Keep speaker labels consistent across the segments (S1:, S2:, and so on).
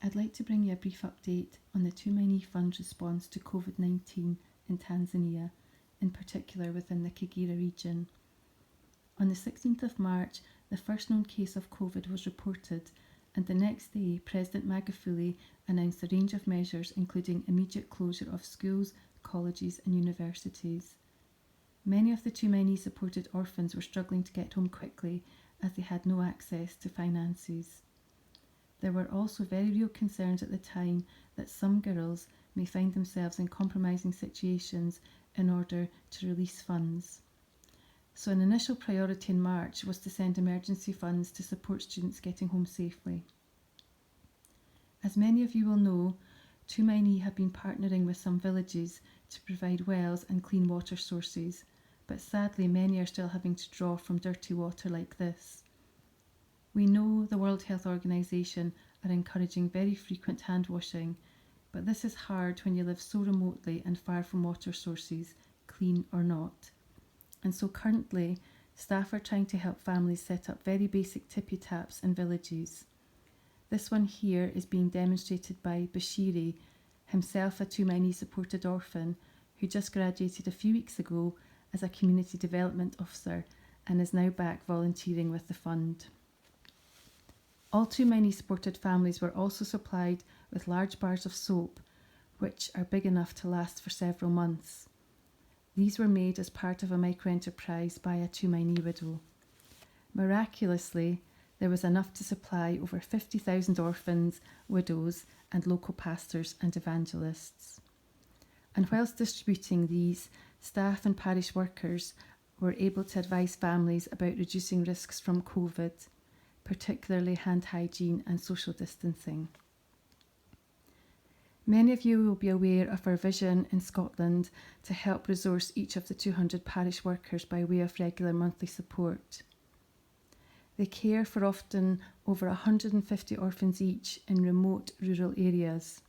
S1: I'd like to bring you a brief update on the Tumaini Fund response to Covid-19 in Tanzania, in particular within the Kagera region. On the 16th of March, the first known case of Covid was reported, and the next day President Magufuli announced a range of measures including immediate closure of schools, colleges and universities. Many of the Tumaini supported orphans were struggling to get home quickly as they had no access to finances. There were also very real concerns at the time that some girls may find themselves in compromising situations in order to release funds. So an initial priority in March was to send emergency funds to support students getting home safely. As many of you will know, Tumaini have been partnering with some villages to provide wells and clean water sources, but sadly many are still having to draw from dirty water like this. We know the World Health Organization are encouraging very frequent hand washing, but this is hard when you live so remotely and far from water sources, clean or not. And so currently, staff are trying to help families set up very basic tippy taps in villages. This one here is being demonstrated by Bashiri, himself a Tumaini supported orphan, who just graduated a few weeks ago as a community development officer and is now back volunteering with the fund. All Tumaini supported families were also supplied with large bars of soap, which are big enough to last for several months. These were made as part of a micro-enterprise by a Tumaini widow. Miraculously, there was enough to supply over 50,000 orphans, widows and local pastors and evangelists. And whilst distributing these, staff and parish workers were able to advise families about reducing risks from COVID, particularly hand hygiene and social distancing. Many of you will be aware of our vision in Scotland to help resource each of the 200 parish workers by way of regular monthly support. They care for often over 150 orphans each in remote rural areas.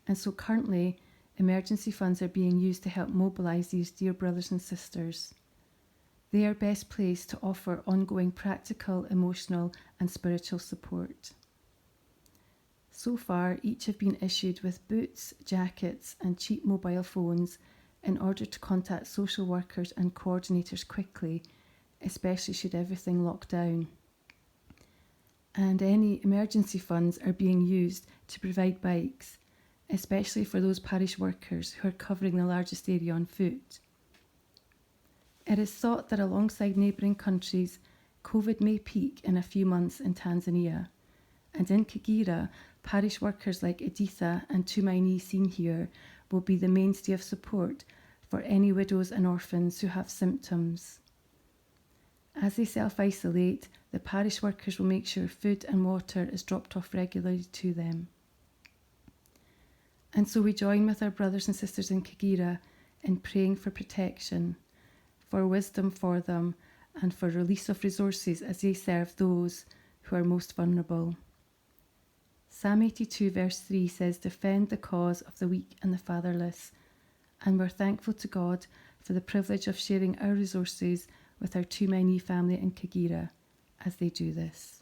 S1: And so currently, emergency funds are being used to help mobilise these dear brothers and sisters. They are best placed to offer ongoing practical, emotional and spiritual support. So far, each have been issued with boots, jackets and cheap mobile phones in order to contact social workers and coordinators quickly, especially should everything lock down. And any emergency funds are being used to provide bikes, especially for those parish workers who are covering the largest area on foot. It is thought that alongside neighbouring countries, Covid may peak in a few months in Tanzania. And in Kagera, parish workers like Editha and Tumaini seen here will be the mainstay of support for any widows and orphans who have symptoms. As they self-isolate, the parish workers will make sure food and water is dropped off regularly to them. And so we join with our brothers and sisters in Kagera in praying for protection, for wisdom for them, and for release of resources as they serve those who are most vulnerable. Psalm 82 verse 3 says, "Defend the cause of the weak and the fatherless," and we're thankful to God for the privilege of sharing our resources with our Tumaini family in Kagera as they do this.